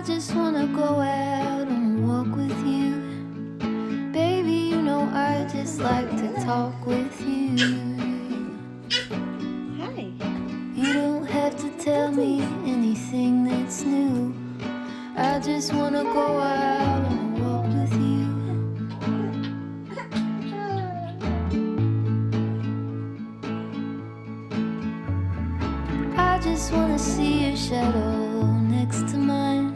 just wanna go out on a walk with you. Baby, you know I just like to talk with you. Hi. You don't have to tell me anything that's new. I just wanna go out on a walk with you. I just wanna see your shadow next to mine,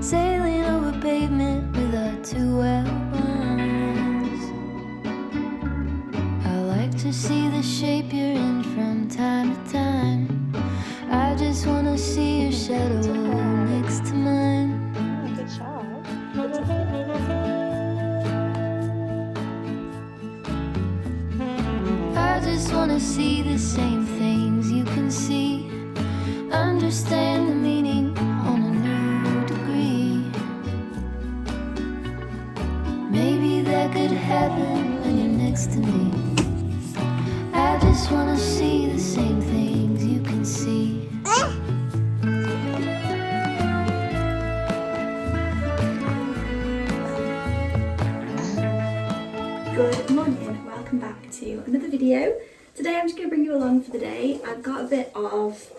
sailing over pavement with our two outlines. I like to see the shape you're in from time to time. I just wanna see your shadow next to mine. Oh, good job. I just wanna see the same things you can see, understand the meaning on a new degree. Maybe that could happen when you're next to me. I just wanna see the same things you can see. Good morning, welcome back to another video. Today I'm just going to bring you along for the day. I've got a bit of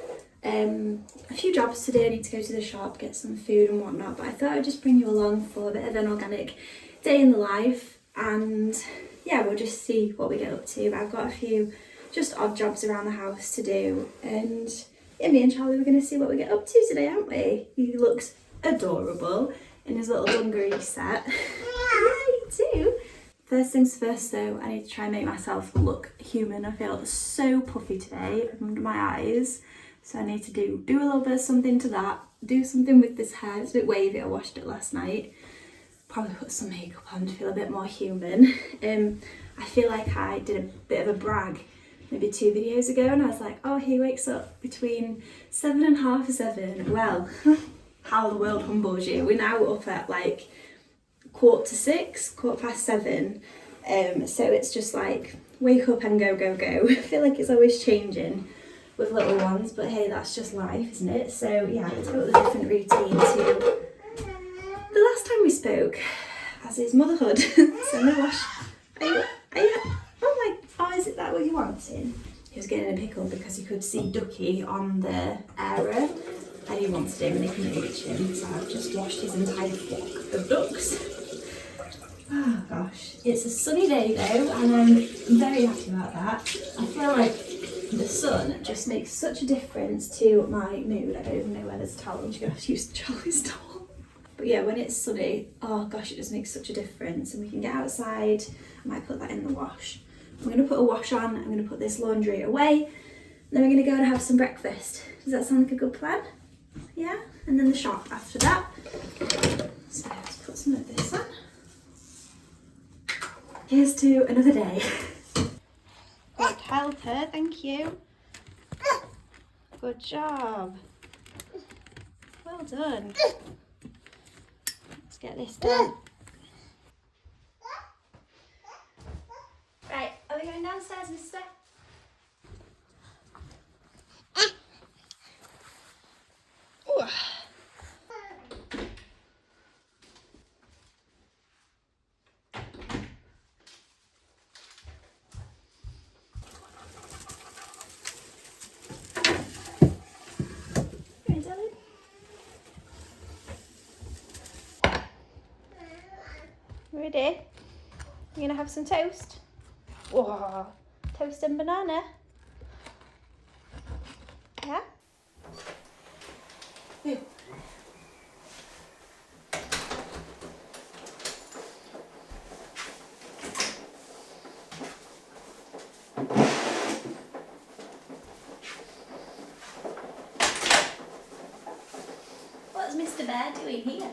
a few jobs to do. I need to go to the shop, get some food and whatnot, but I thought I'd just bring you along for a bit of an organic day in the life, and yeah, we'll just see what we get up to. I've got a few just odd jobs around the house to do, and yeah, me and Charlie, we're going to see what we get up to today, aren't we? He looks adorable in his little dungaree set. Yeah, you do. First things first though, I need to try and make myself look human. I feel so puffy today under my eyes, so I need to do a little bit of something to that, do something with this hair. It's a bit wavy, I washed it last night. Probably put some makeup on to feel a bit more human. I feel like I did a bit of a brag maybe 2 videos ago, and I was like, oh, he wakes up between 7 and half 7. Well, how the world humbles you. We're now up at like 5:45, 7. So it's just like wake up and go. I feel like it's always changing with little ones, but hey, that's just life, isn't it? So yeah, it's got a different routine to the last time we spoke, as is motherhood. So no wash. Is it that what you're wanting? He was getting in a pickle because he could see Ducky on the area and he wanted him and he couldn't reach him, so I've just washed his entire flock of ducks. Oh gosh, it's a sunny day though, and I'm very happy about that. I feel like the sun just makes such a difference to my mood. I don't even know where there's a towel. I'm just going to have to use Charlie's towel. But yeah, when it's sunny, oh gosh, it just makes such a difference, and we can get outside. I might put that in the wash. I'm going to put a wash on, I'm going to put this laundry away, and then we're going to go and have some breakfast. Does that sound like a good plan? Yeah? And then the shop after that. So let's put some of this on. Here's to another day. Good helper, thank you. Good job. Well done. Let's get this done. Right, are we going downstairs, mister? Ooh. Ready? You gonna have some toast? Whoa, toast and banana. Yeah? Ooh. What's Mr. Bear doing here?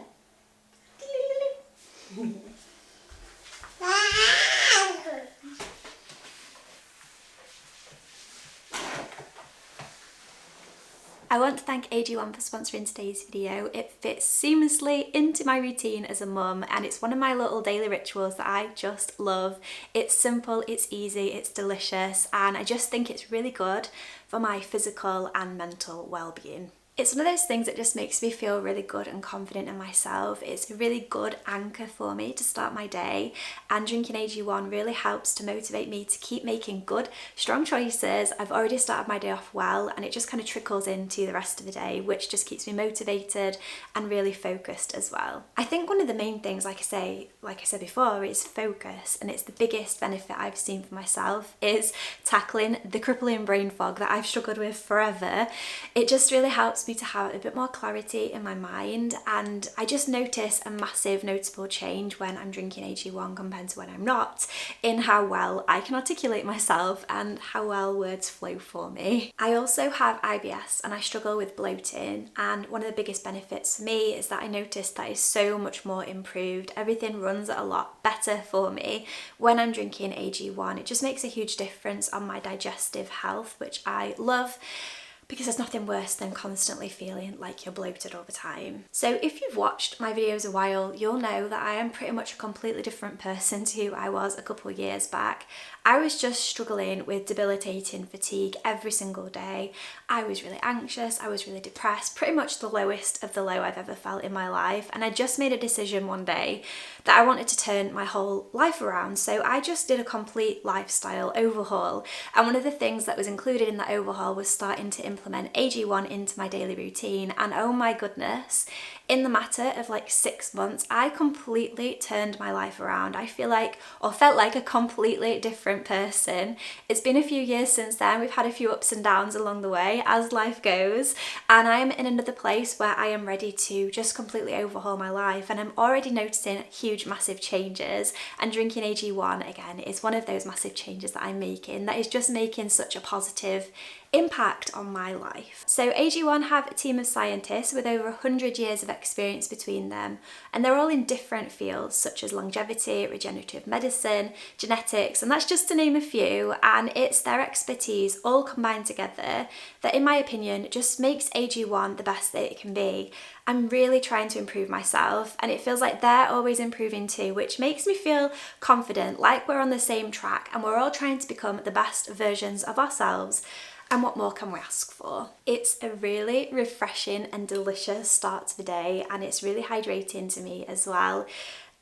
I want to thank AG1 for sponsoring today's video. It fits seamlessly into my routine as a mum, and it's one of my little daily rituals that I just love. It's simple, it's easy, it's delicious, and I just think it's really good for my physical and mental well-being. It's one of those things that just makes me feel really good and confident in myself. It's a really good anchor for me to start my day, and drinking AG1 really helps to motivate me to keep making good, strong choices. I've already started my day off well, and it just kind of trickles into the rest of the day, which just keeps me motivated and really focused as well. I think one of the main things, like I said before, is focus, and it's the biggest benefit I've seen for myself is tackling the crippling brain fog that I've struggled with forever. It just really helps me to have a bit more clarity in my mind, and I just notice a massive noticeable change when I'm drinking AG1 compared to when I'm not, in how well I can articulate myself and how well words flow for me. I also have IBS and I struggle with bloating, and one of the biggest benefits for me is that I notice that is so much more improved. Everything runs a lot better for me when I'm drinking AG1. It just makes a huge difference on my digestive health, which I love, because there's nothing worse than constantly feeling like you're bloated all the time. So if you've watched my videos a while, you'll know that I am pretty much a completely different person to who I was a couple of years back. I was just struggling with debilitating fatigue every single day. I was really anxious, I was really depressed, pretty much the lowest of the low I've ever felt in my life. And I just made a decision one day that I wanted to turn my whole life around. So I just did a complete lifestyle overhaul. And one of the things that was included in that overhaul was starting to implement AG1 into my daily routine. And oh my goodness, in the matter of like 6 months, I completely turned my life around. I felt like a completely different person. It's been a few years since then. We've had a few ups and downs along the way, as life goes, and I'm in another place where I am ready to just completely overhaul my life, and I'm already noticing huge, massive changes, and drinking AG1 again is one of those massive changes that I'm making that is just making such a positive impact on my life. So AG1 have a team of scientists with over 100 years of experience between them, and they're all in different fields such as longevity, regenerative medicine, genetics, and that's just to name a few. And it's their expertise all combined together that, in my opinion, just makes AG1 the best that it can be. I'm really trying to improve myself, and it feels like they're always improving too, which makes me feel confident, like we're on the same track and we're all trying to become the best versions of ourselves. And what more can we ask for? It's a really refreshing and delicious start to the day, and it's really hydrating to me as well.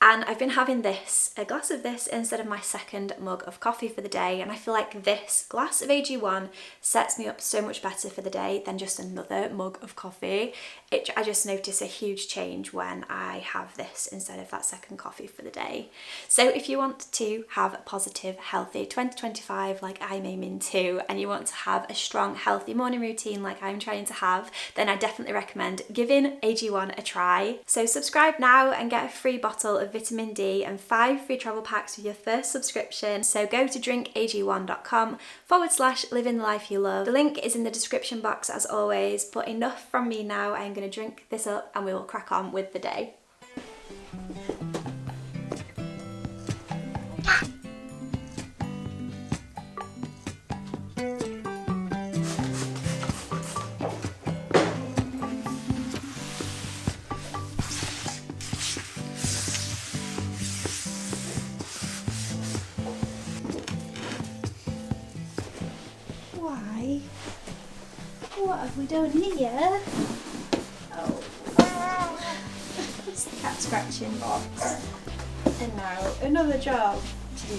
And I've been having a glass of this instead of my second mug of coffee for the day, and I feel like this glass of AG1 sets me up so much better for the day than just another mug of coffee. I just notice a huge change when I have this instead of that second coffee for the day. So if you want to have a positive, healthy 2025 like I'm aiming to, and you want to have a strong, healthy morning routine like I'm trying to have, then I definitely recommend giving AG1 a try. So subscribe now and get a free bottle of vitamin D and 5 free travel packs with your first subscription. So go to drinkag1.com/living the life you love. The link is in the description box as always, but enough from me now. I am going to drink this up and we will crack on with the day. Why? What have we done here? Oh, it's the cat scratching box. And now another job to do.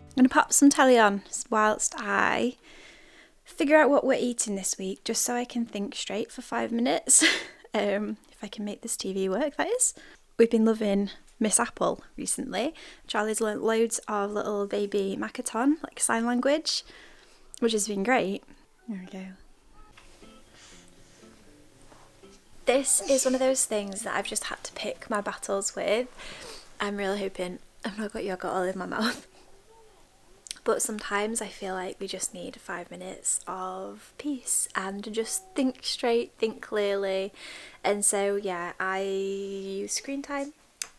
I'm going to pop some telly on whilst I figure out what we're eating this week, just so I can think straight for 5 minutes. If I can make this TV work, that is. We've been loving Miss Apple recently. Charlie's learnt loads of little baby Makaton, like sign language, which has been great. There we go. this is one of those things that I've just had to pick my battles with. I'm really hoping I've not got yogurt all in my mouth. But sometimes I feel like we just need 5 minutes of peace and to just think straight, think clearly. And so yeah, I use screen time.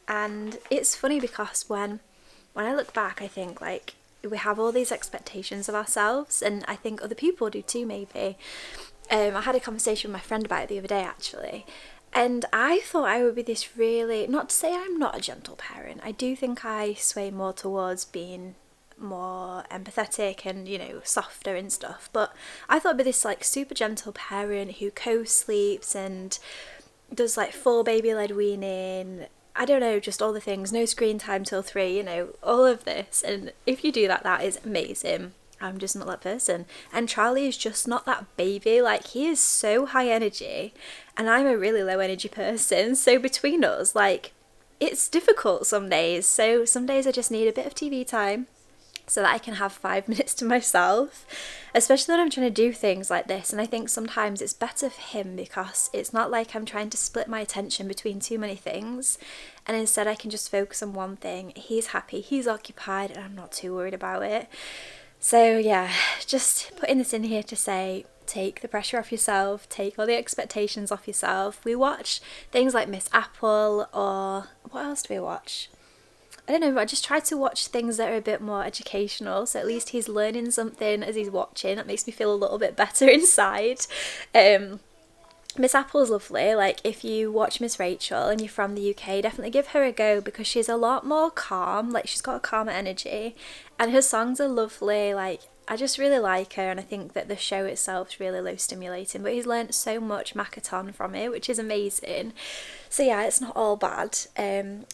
And it's funny because when I look back, I think like we have all these expectations of ourselves, and I think other people do too maybe. I had a conversation with my friend about it the other day actually, and I thought I would be this really, not to say I'm not a gentle parent, I do think I sway more towards being more empathetic and, you know, softer and stuff, but I thought I'd be this like super gentle parent who co-sleeps and does like full baby led weaning, I don't know, just all the things, no screen time till 3, you know, all of this. And if you do that, that is amazing. I'm just not that person. And Charlie is just not that baby. Like, he is so high energy and I'm a really low energy person, so between us, like, it's difficult some days. So some days I just need a bit of TV time so that I can have 5 minutes to myself, especially when I'm trying to do things like this. And I think sometimes it's better for him because it's not like I'm trying to split my attention between too many things, and instead I can just focus on one thing. He's happy, he's occupied, and I'm not too worried about it. So yeah, just putting this in here to say, take the pressure off yourself, take all the expectations off yourself. We watch things like Miss Apple, or what else do we watch? I don't know, I just try to watch things that are a bit more educational, so at least he's learning something as he's watching. That makes me feel a little bit better inside. Miss Apple's lovely. Like, if you watch Miss Rachel and you're from the UK, definitely give her a go because she's a lot more calm. Like, she's got a calmer energy and her songs are lovely. Like, I just really like her, and I think that the show itself is really low stimulating, but he's learnt so much Makaton from it, which is amazing. So yeah, it's not all bad.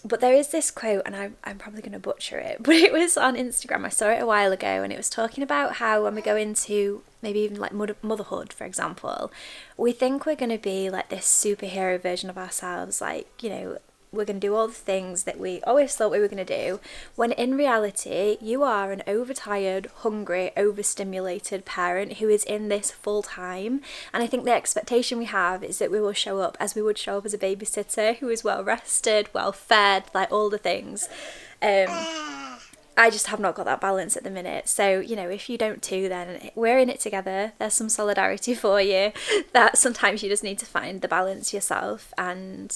But there is this quote, and I'm probably going to butcher it, but it was on Instagram. I saw it a while ago, and it was talking about how when we go into maybe even like motherhood, for example, we think we're going to be like this superhero version of ourselves, like, you know, we're going to do all the things that we always thought we were going to do, when in reality you are an overtired, hungry, overstimulated parent who is in this full time. And I think the expectation we have is that we will show up as we would show up as a babysitter who is well rested, well fed, like all the things. I just have not got that balance at the minute. So, you know, if you don't too, then we're in it together. There's some solidarity for you, that sometimes you just need to find the balance yourself. And,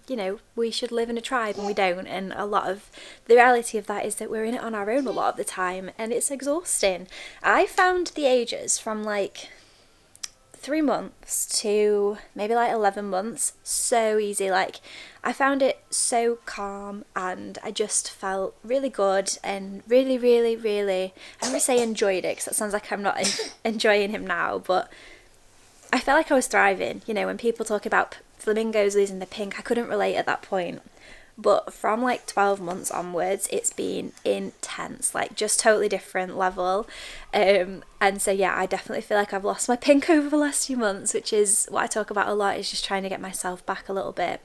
you know, we should live in a tribe and we don't. And a lot of the reality of that is that we're in it on our own a lot of the time, and it's exhausting. I found the ages from like 3 months to maybe like 11 months so easy. Like, I found it so calm and I just felt really good and really, really, really, I don't want to say enjoyed it because that sounds like I'm not enjoying him now, but I felt like I was thriving. You know, when people talk about flamingos losing the pink, I couldn't relate at that point. But from like 12 months onwards, it's been intense, like just totally different level. And so yeah, I definitely feel like I've lost my pink over the last few months, which is what I talk about a lot, is just trying to get myself back a little bit.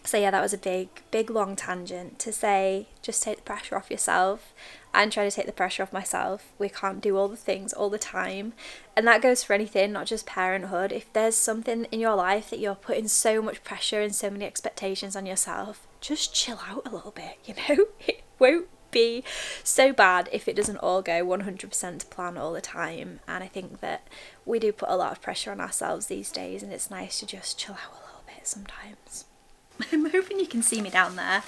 So yeah, that was a big long tangent to say, just take the pressure off yourself. And try to take the pressure off myself. We can't do all the things all the time. And that goes for anything, not just parenthood. If there's something in your life that you're putting so much pressure and so many expectations on yourself, just chill out a little bit, you know? It won't be so bad if it doesn't all go 100% to plan all the time. And I think that we do put a lot of pressure on ourselves these days, and it's nice to just chill out a little bit sometimes. I'm hoping you can see me down there.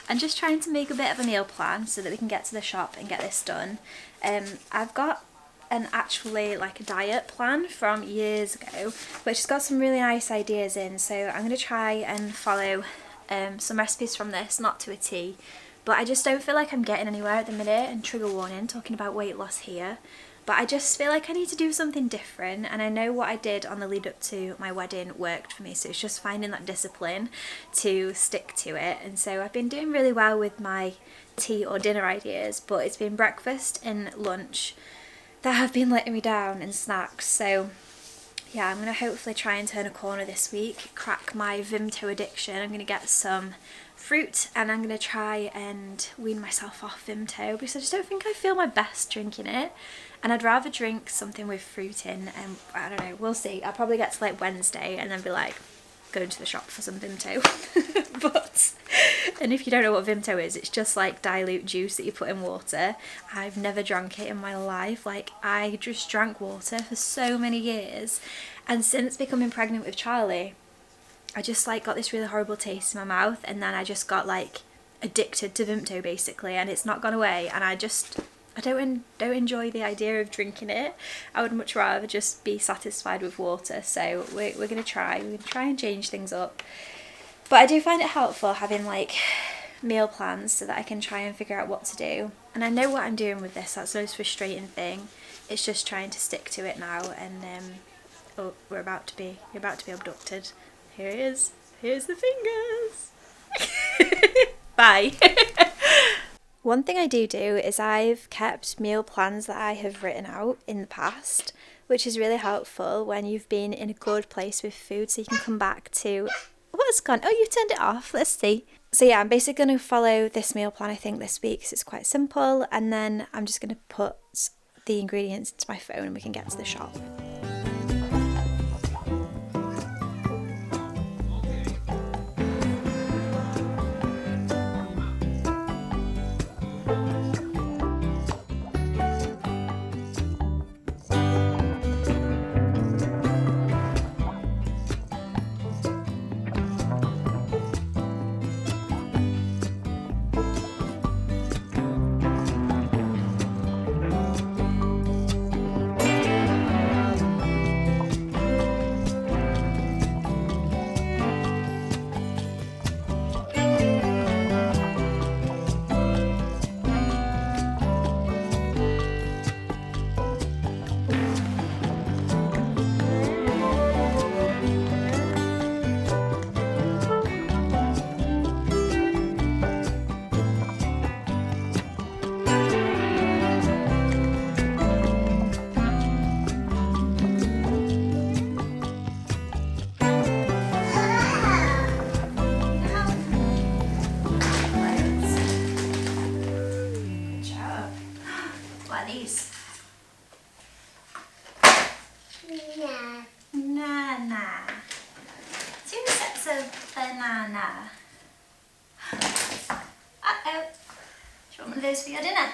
I'm just trying to make a bit of a meal plan so that we can get to the shop and get this done. I've got actually like a diet plan from years ago, which has got some really nice ideas in, so I'm going to try and follow some recipes from this, not to a T, but I just don't feel like I'm getting anywhere at the minute. And trigger warning, talking about weight loss here. But I just feel like I need to do something different, and I know what I did on the lead up to my wedding worked for me, so it's just finding that discipline to stick to it. And so I've been doing really well with my tea or dinner ideas, but it's been breakfast and lunch that have been letting me down, and snacks. So yeah, I'm going to hopefully try and turn a corner this week, crack my Vimto addiction. I'm going to get some fruit and I'm going to try and wean myself off Vimto because I just don't think I feel my best drinking it, and I'd rather drink something with fruit in, and I don't know, we'll see. I'll probably get to like Wednesday and then be like, going to the shop for some Vimto. But, and if you don't know what Vimto is, it's just like dilute juice that you put in water. I've never drank it in my life. Like, I just drank water for so many years, and since becoming pregnant with Charlie, I just like got this really horrible taste in my mouth, and then I just got like addicted to Vimto basically, and it's not gone away, and I don't enjoy the idea of drinking it. I would much rather just be satisfied with water. So we're gonna try and change things up. But I do find it helpful having like meal plans so that I can try and figure out what to do. And I know what I'm doing with this. That's the most frustrating thing. It's just trying to stick to it now. And oh, you're about to be abducted. Here it is. Here's the fingers. Bye. One thing I do is I've kept meal plans that I have written out in the past, which is really helpful when you've been in a good place with food, so you can come back to what's gone. Oh, you turned it off. Let's see. So yeah, I'm basically going to follow this meal plan I think this week because it's quite simple, and then I'm just going to put the ingredients into my phone and we can get to the shop. Banana. 2 sets of banana. Uh-oh. Do you want one of those for your dinner?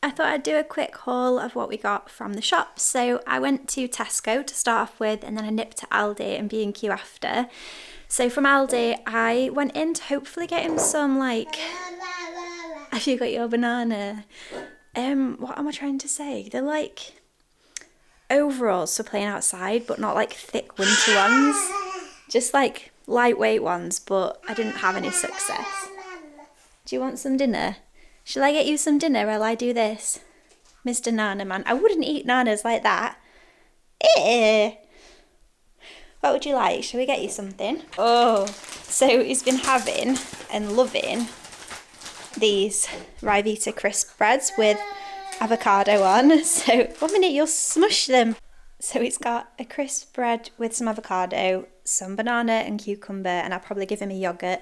I thought I'd do a quick haul of what we got from the shop. So I went to Tesco to start off with, and then I nipped to Aldi and B&Q after. So from Aldi, I went in to hopefully get him some, like, have you got your banana? What am I trying to say? They're like overalls for playing outside, but not like thick winter ones. Just like lightweight ones, but I didn't have any success. Do you want some dinner? Shall I get you some dinner while I do this? Mr. Nana Man. I wouldn't eat nanas like that. Eh. What would you like? Shall we get you something? Oh, so he's been having and loving these Ryvita crisp breads with avocado on. So 1 minute, you'll smush them. So it's got a crisp bread with some avocado, some banana and cucumber, and I'll probably give him a yoghurt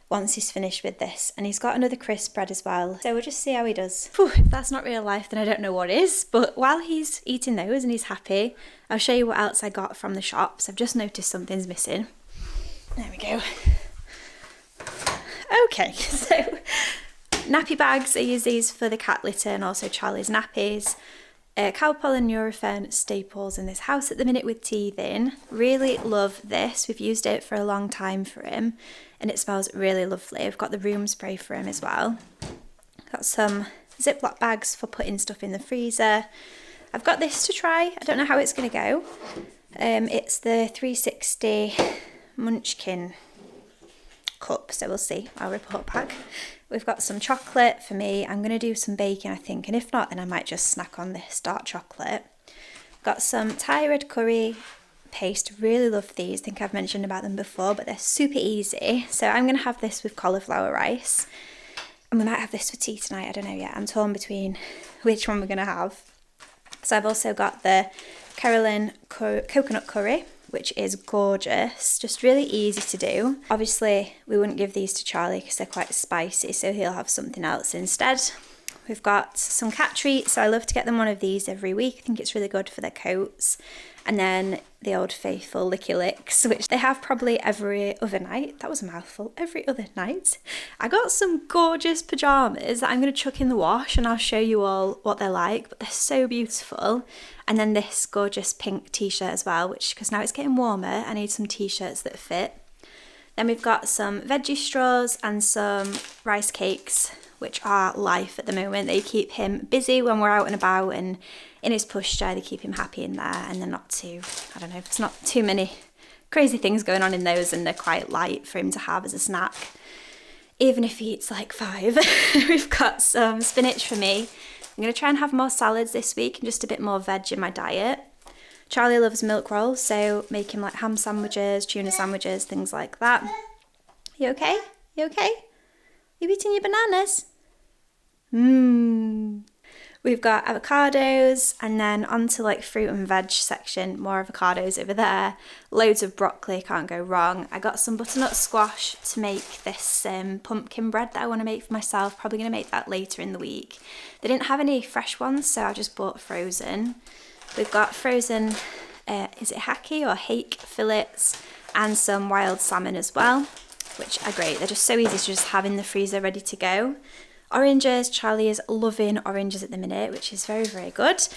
once he's finished with this. And he's got another crisp bread as well. So we'll just see how he does. Whew, if that's not real life, then I don't know what is. But while he's eating those and he's happy, I'll show you what else I got from the shops. I've just noticed something's missing. There we go. Okay, so nappy bags. I use these for the cat litter and also Charlie's nappies. Cow pollen Nurofen staples in this house at the minute with teething. Really love this. We've used it for a long time for him and it smells really lovely. I've got the room spray for him as well. Got some Ziploc bags for putting stuff in the freezer. I've got this to try. I don't know how it's going to go. It's the 360 Munchkin cup, so we'll see. I'll report back. We've got some chocolate for me. I'm going to do some baking, I think, and if not, then I might just snack on this dark chocolate. Got some Thai red curry paste. Really love these. I think I've mentioned about them before, but they're super easy. So I'm going to have this with cauliflower rice. And we might have this for tea tonight, I don't know yet. I'm torn between which one we're going to have. So I've also got the Carolyn coconut curry, which is gorgeous, just really easy to do. Obviously, we wouldn't give these to Charlie because they're quite spicy, so he'll have something else instead. We've got some cat treats, so I love to get them one of these every week. I think it's really good for their coats. And then the old faithful Licky Licks, which they have probably every other night. That was a mouthful. Every other night. I got some gorgeous pyjamas that I'm going to chuck in the wash and I'll show you all what they're like, but they're so beautiful. And then this gorgeous pink t-shirt as well, which, because now it's getting warmer, I need some t-shirts that fit. Then we've got some veggie straws and some rice cakes, which are life at the moment. They keep him busy when we're out and about, and in his pushchair they keep him happy in there, and they're not too, I don't know, there's not too many crazy things going on in those, and they're quite light for him to have as a snack, even if he eats like 5. We've got some spinach for me. I'm going to try and have more salads this week and just a bit more veg in my diet. Charlie loves milk rolls, so make him like ham sandwiches, tuna sandwiches, things like that. You okay? You okay? You eating your bananas? We've got avocados, and then onto like fruit and veg section, more avocados over there. Loads of broccoli, can't go wrong. I got some butternut squash to make this pumpkin bread that I want to make for myself. Probably going to make that later in the week. They didn't have any fresh ones, so I just bought frozen. We've got frozen, is it hake or hake fillets, and some wild salmon as well, which are great. They're just so easy to just have in the freezer ready to go. Oranges, Charlie is loving oranges at the minute, which is very, very good.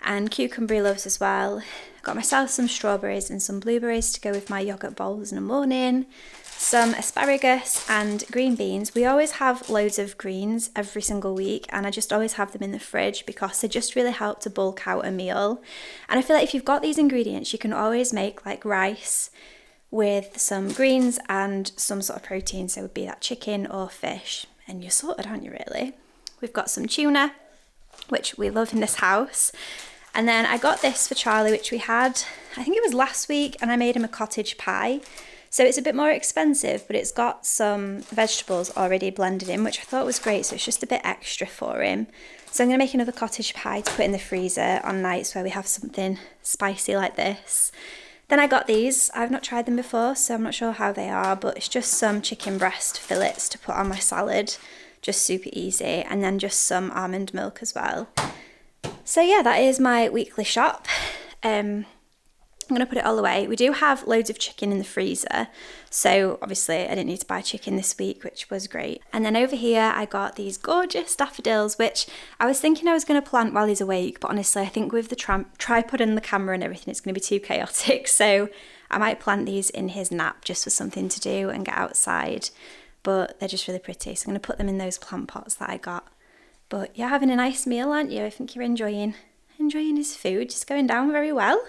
And cucumber he loves as well. Got myself some strawberries and some blueberries to go with my yoghurt bowls in the morning. Some asparagus and green beans. We always have loads of greens every single week, and I just always have them in the fridge because they just really help to bulk out a meal. And I feel like if you've got these ingredients, you can always make like rice with some greens and some sort of protein, so it would be that chicken or fish. And you're sorted, aren't you, really? We've got some tuna, which we love in this house. And then I got this for Charlie, which we had, I think it was last week, and I made him a cottage pie. So it's a bit more expensive, but it's got some vegetables already blended in, which I thought was great. So it's just a bit extra for him. So I'm going to make another cottage pie to put in the freezer on nights where we have something spicy like this. Then I got these. I've not tried them before, so I'm not sure how they are, but it's just some chicken breast fillets to put on my salad. Just super easy. And then just some almond milk as well. So yeah, that is my weekly shop. I'm going to put it all away. We do have loads of chicken in the freezer, so obviously I didn't need to buy chicken this week, which was great. And then over here I got these gorgeous daffodils, which I was thinking I was going to plant while he's awake, but honestly I think with the tripod and the camera and everything it's going to be too chaotic, so I might plant these in his nap just for something to do and get outside. But they're just really pretty, so I'm going to put them in those plant pots that I got. But you're having a nice meal, aren't you? I think you're enjoying his food, just going down very well.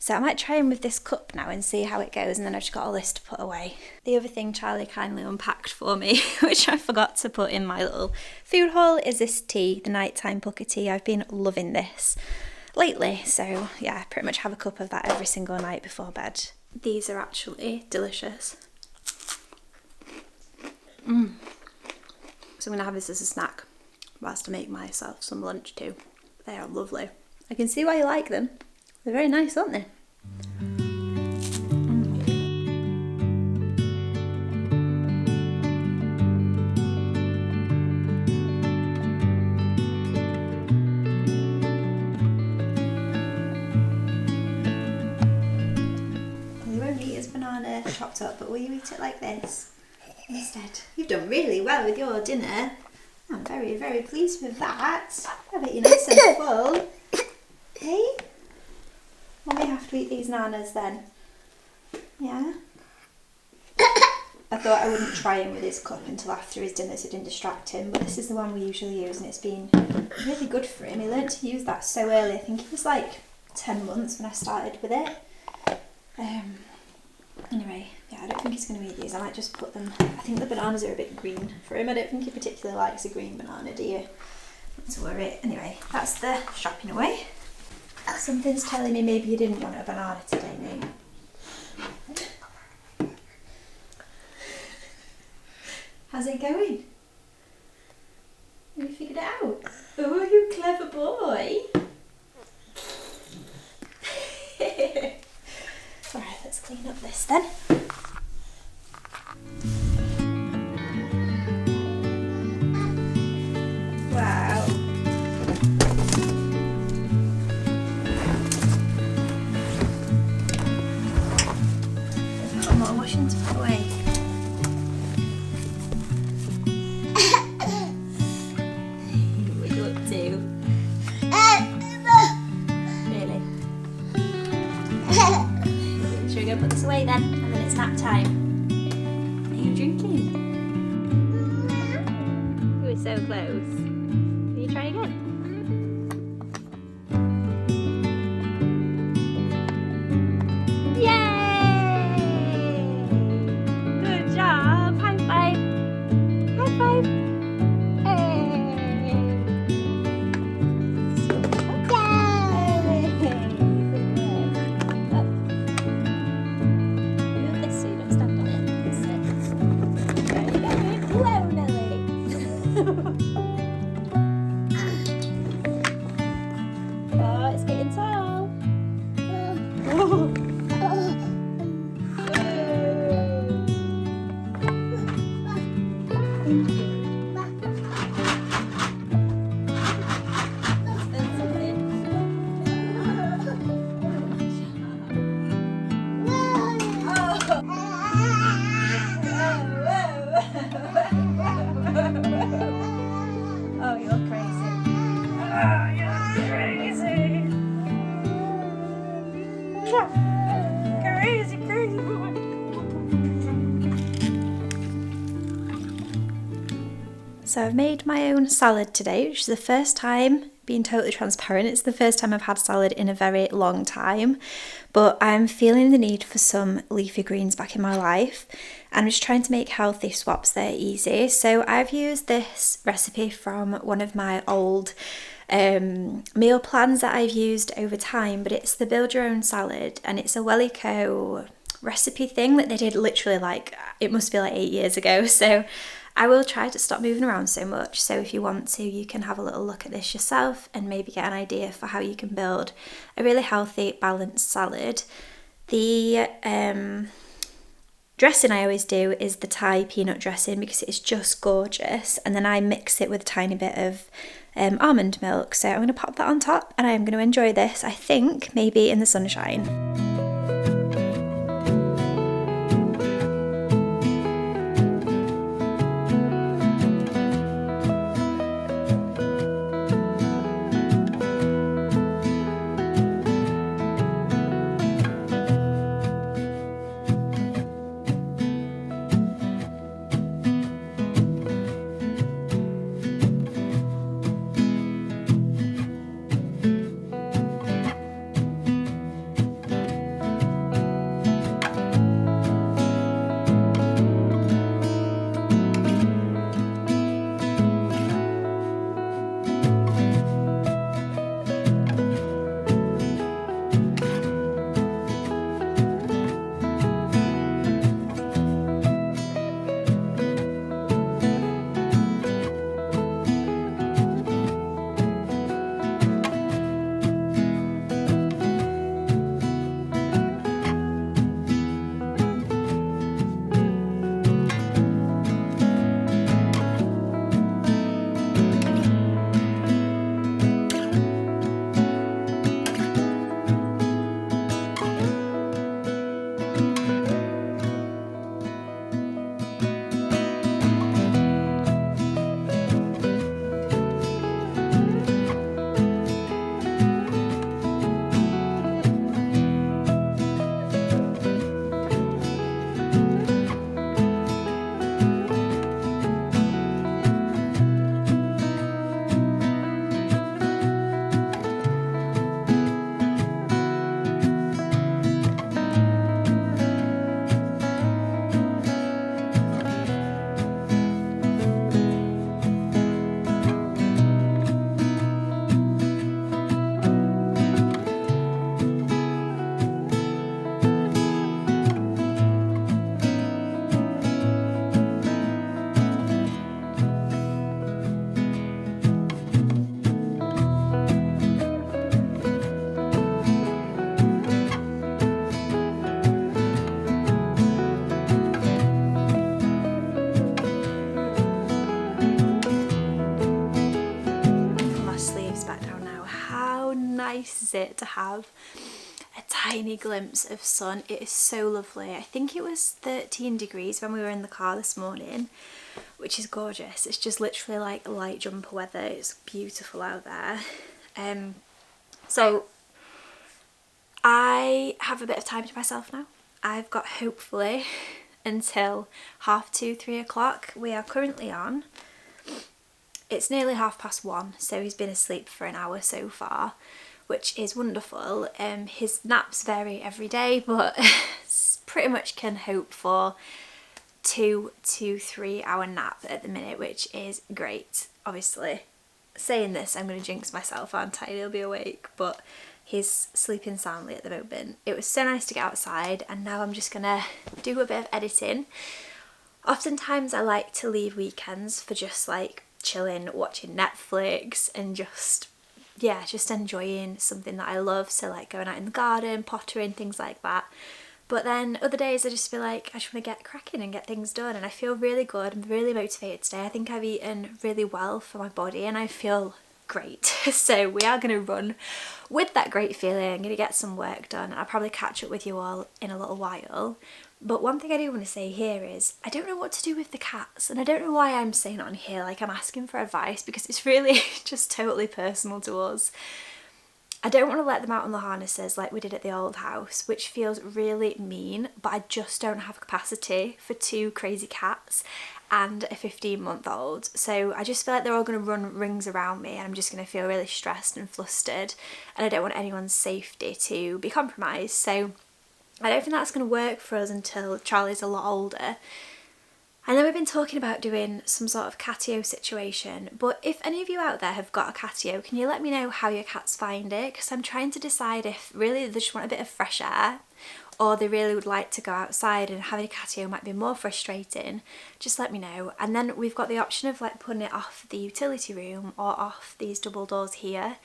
So I might try him with this cup now and see how it goes, and then I've just got all this to put away. The other thing Charlie kindly unpacked for me, which I forgot to put in my little food haul, is this tea, the nighttime pucker tea. I've been loving this lately, so yeah, I pretty much have a cup of that every single night before bed. These are actually delicious. So I'm going to have this as a snack whilst I make myself some lunch too. They are lovely. I can see why you like them. They're very nice, aren't they? You won't eat his banana chopped up, but will you eat it like this instead? You've done really well with your dinner. I'm very, very pleased with that. I bet you're nice and full. Hey? Well, we have to eat these nanas then. Yeah? I thought I wouldn't try him with his cup until after his dinner so it didn't distract him, but this is the one we usually use and it's been really good for him. He learnt to use that so early. I think he was like 10 months when I started with it. Anyway, yeah, I don't think he's going to eat these. I might just put them... I think the bananas are a bit green for him. I don't think he particularly likes a green banana, do you? Not to worry. Anyway, that's the shopping away. Something's telling me maybe you didn't want a banana today, mate. How's it going? Have you figured it out? Oh, you clever boy. Alright, let's clean up this then. Wow. There's got more washing to put away. What are you up to? Really? Should we go put this away then? And then it's nap time. Are you drinking? You were so close. Can you try again? Yay! Good job! High five! High five! Hey! Move this so you don't stand on it. Sit. Very good. Hello, Nelly. Oh, it's getting tall. Oh, you're crazy. Oh, you're crazy. Crazy, crazy boy. So I've made my own salad today, which is the first time, being totally transparent, it's the first time I've had salad in a very long time. But I'm feeling the need for some leafy greens back in my life. And I'm just trying to make healthy swaps that are easy. So I've used this recipe from one of my old meal plans that I've used over time, but it's the build your own salad, and it's a Wellico recipe thing that they did literally like, it must be like 8 years ago. So I will try to stop moving around so much. So if you want to, you can have a little look at this yourself and maybe get an idea for how you can build a really healthy, balanced salad. The dressing I always do is the Thai peanut dressing because it's just gorgeous, and then I mix it with a tiny bit of almond milk. So I'm going to pop that on top and I'm going to enjoy this, I think, maybe in the sunshine. needs it to have a tiny glimpse of sun. It is so lovely. I think it was 13 degrees when we were in the car this morning, which is gorgeous. It's just literally like light jumper weather. It's beautiful out there. So I have a bit of time to myself now. I've got hopefully until 2:30, 3 o'clock. We are currently on. It's nearly 1:30, so he's been asleep for an hour so far, which is wonderful. His naps vary every day, but pretty much can hope for 2 to 3 hour nap at the minute, which is great. Obviously, saying this, I'm going to jinx myself, aren't I? He'll be awake, but he's sleeping soundly at the moment. It was so nice to get outside, and now I'm just going to do a bit of editing. Oftentimes I like to leave weekends for just like chilling, watching Netflix, and just enjoying something that I love, so like going out in the garden, pottering, things like that. But then other days I just feel like I just want to get cracking and get things done, and I feel really good. I'm really motivated today. I think I've eaten really well for my body and I feel great. So we are going to run with that great feeling. I'm going to get some work done. I'll probably catch up with you all in a little while. But one thing I do want to say here is I don't know what to do with the cats, and I don't know why I'm saying it on here like I'm asking for advice, because it's really just totally personal to us. I don't want to let them out on the harnesses like we did at the old house, which feels really mean, but I just don't have capacity for 2 crazy cats and a 15-month-old. So I just feel like they're all going to run rings around me, and I'm just going to feel really stressed and flustered, and I don't want anyone's safety to be compromised. So I don't think that's going to work for us until Charlie's a lot older. And then we've been talking about doing some sort of catio situation, but if any of you out there have got a catio, can you let me know how your cats find it? Because I'm trying to decide if really they just want a bit of fresh air, or they really would like to go outside, and having a catio might be more frustrating. Just let me know. And then we've got the option of like putting it off the utility room or off these double doors here.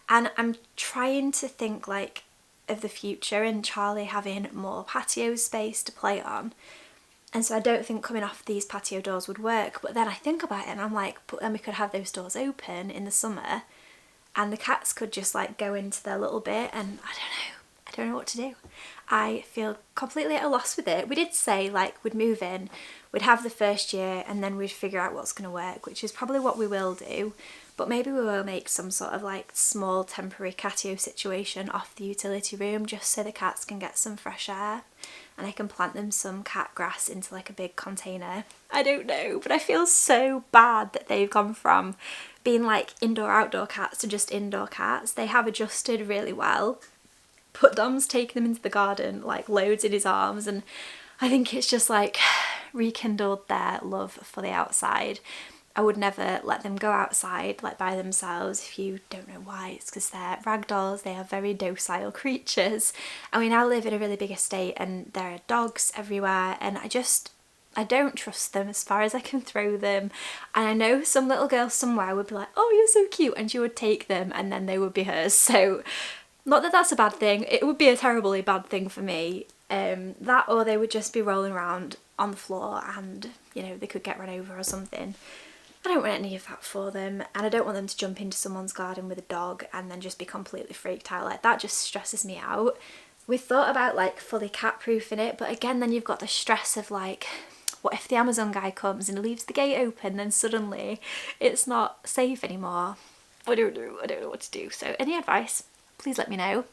And I'm trying to think like of the future and Charlie having more patio space to play on, and so I don't think coming off these patio doors would work. But then I think about it and I'm like, but then we could have those doors open in the summer and the cats could just like go into their little bit, and I don't know what to do. I feel completely at a loss with it. We did say like we'd move in, we'd have the first year, and then we'd figure out what's going to work, which is probably what we will do. But maybe we will make some sort of like small temporary catio situation off the utility room, just so the cats can get some fresh air, and I can plant them some cat grass into like a big container. I don't know, but I feel so bad that they've gone from being like indoor outdoor cats to just indoor cats. They have adjusted really well, but Dom's taken them into the garden like loads in his arms, and I think it's just like rekindled their love for the outside. I would never let them go outside like by themselves. If you don't know why, it's because they're ragdolls. They are very docile creatures, and we now live in a really big estate and there are dogs everywhere, and I don't trust them as far as I can throw them. And I know some little girl somewhere would be like, oh, you're so cute, and she would take them and then they would be hers. So not that that's a bad thing, it would be a terribly bad thing for me. That, or they would just be rolling around on the floor and, you know, they could get run over or something. I don't want any of that for them, and I don't want them to jump into someone's garden with a dog and then just be completely freaked out. Like, that just stresses me out. We thought about like fully cat proofing it, but again then you've got the stress of like, what if the Amazon guy comes and leaves the gate open, then suddenly it's not safe anymore. I don't know what to do. So any advice, please let me know.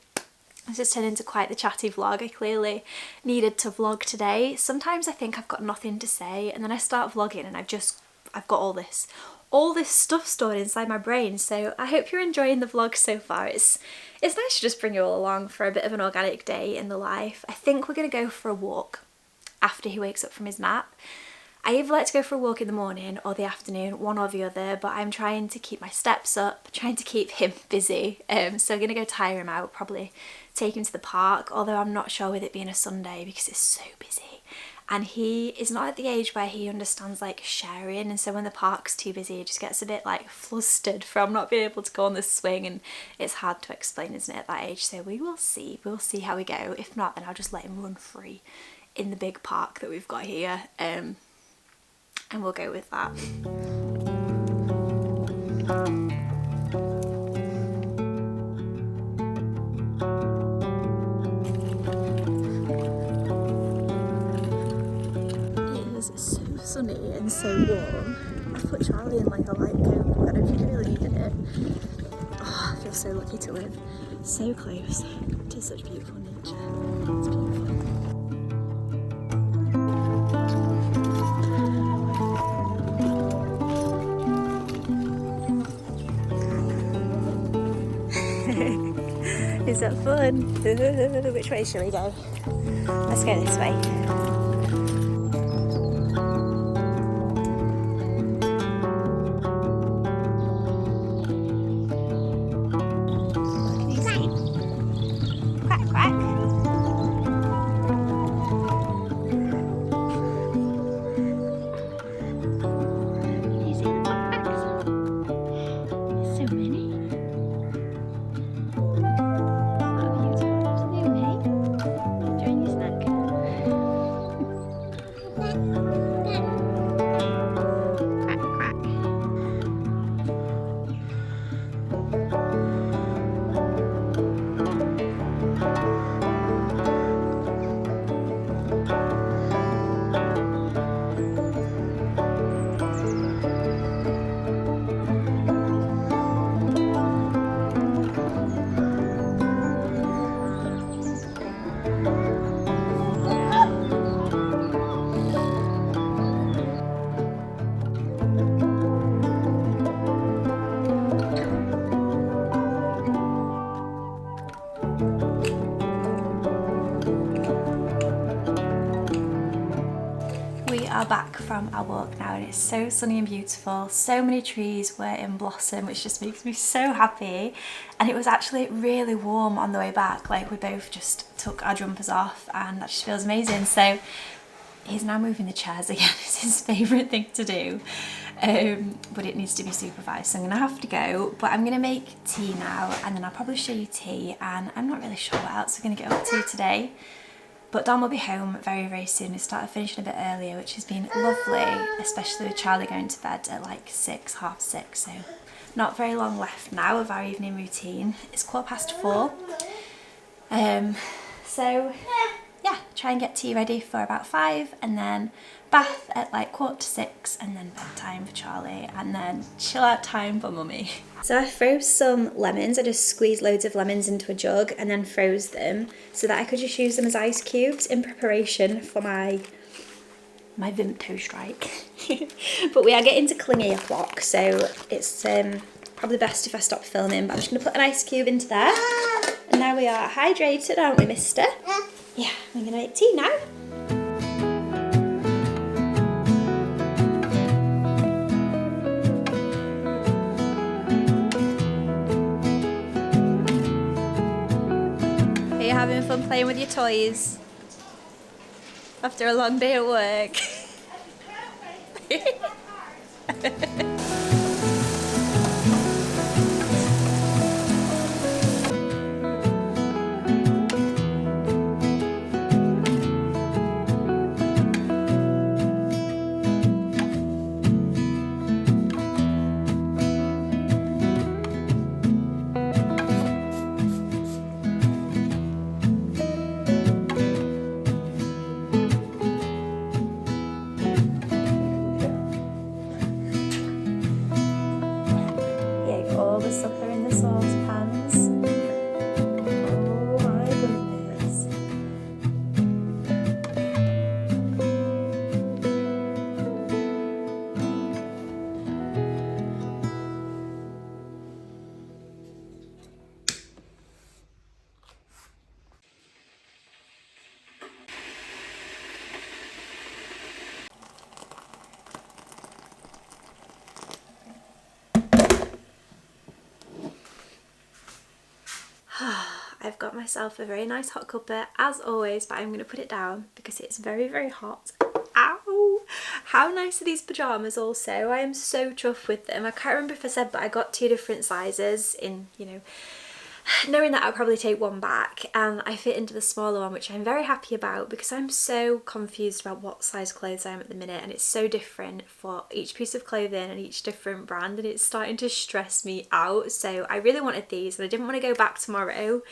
This has turned into quite the chatty vlog. I clearly needed to vlog today. Sometimes I think I've got nothing to say, and then I start vlogging and I've got all this stuff stored inside my brain. So I hope you're enjoying the vlog so far. It's nice to just bring you all along for a bit of an organic day in the life. I think we're going to go for a walk after he wakes up from his nap. I either like to go for a walk in the morning or the afternoon, one or the other, but I'm trying to keep my steps up, trying to keep him busy. So I'm going to go tire him out, probably take him to the park, although I'm not sure with it being a Sunday because it's so busy. And he is not at the age where he understands like sharing, and so when the park's too busy he just gets a bit like flustered from not being able to go on the swing, and it's hard to explain, isn't it, at that age. So we'll see how we go. If not, then I'll just let him run free in the big park that we've got here, and we'll go with that. sunny and so warm. I've put Charlie in like a light coat. I don't think he really needed it. Oh, I feel so lucky to live so close to such beautiful nature. It's beautiful. Is that fun? Which way shall we go? Let's go this way. What can you see? Quack, quack. Can you see the quacks? There's so many. We are back from our walk now and it's so sunny and beautiful. So many trees were in blossom, which just makes me so happy. And it was actually really warm on the way back. Like, we both just took our jumpers off and that just feels amazing. So he's now moving the chairs again. It's his favourite thing to do. But it needs to be supervised, so I'm gonna have to go. But I'm gonna make tea now and then I'll probably show you tea, and I'm not really sure what else we're gonna get up to today. But Dom will be home very, very soon. We started finishing a bit earlier, which has been lovely, especially with Charlie going to bed at like 6, half 6. So not very long left now of our evening routine. It's 4:15. So yeah, try and get tea ready for about 5, and then bath at like 5:45, and then bedtime for Charlie, and then chill out time for mummy. So I froze some lemons. I just squeezed loads of lemons into a jug and then froze them so that I could just use them as ice cubes in preparation for my Vimto strike. But we are getting to clingy o'clock, so it's probably best if I stop filming. But I'm just going to put an ice cube into there. And now we are hydrated, aren't we, mister? Yeah, we're going to make tea now. Are you having fun playing with your toys after a long day at work? Supper in the saucepans. Oh my goodness. I've got myself a very nice hot cuppa as always, but I'm going to put it down because it's very, very hot. Ow! How nice are these pyjamas also? I am so chuffed with them. I can't remember if I said, but I got 2 different sizes in, you know, knowing that I'll probably take one back, and I fit into the smaller one, which I'm very happy about because I'm so confused about what size clothes I am at the minute, and it's so different for each piece of clothing and each different brand, and it's starting to stress me out. So I really wanted these and I didn't want to go back tomorrow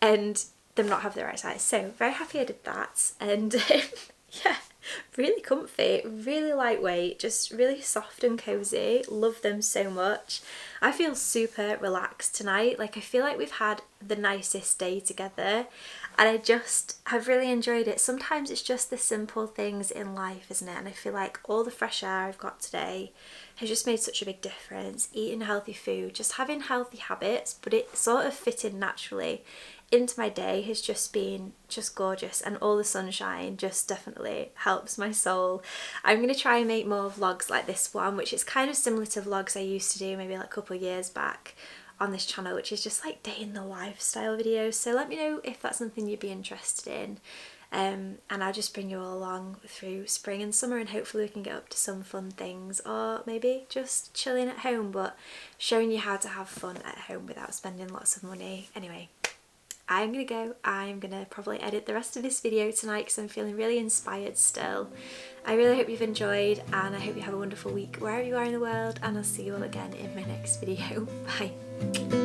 and them not have the right size, so very happy I did that. And yeah, Really comfy, really lightweight, just really soft and cozy. Love them so much. I feel super relaxed tonight. Like, I feel like we've had the nicest day together and I just have really enjoyed it. Sometimes it's just the simple things in life, isn't it? And I feel like all the fresh air I've got today has just made such a big difference. Eating healthy food, just having healthy habits, but it sort of fitted naturally into my day has just been just gorgeous, and all the sunshine just definitely helps my soul. I'm going to try and make more vlogs like this one, which is kind of similar to vlogs I used to do maybe like a couple of years back on this channel, which is just like day in the lifestyle videos. So let me know if that's something you'd be interested in. And I'll just bring you all along through spring and summer, and hopefully we can get up to some fun things, or maybe just chilling at home but showing you how to have fun at home without spending lots of money. Anyway, I'm gonna go. I'm gonna probably edit the rest of this video tonight because I'm feeling really inspired still. I really hope you've enjoyed, and I hope you have a wonderful week wherever you are in the world, and I'll see you all again in my next video. Bye.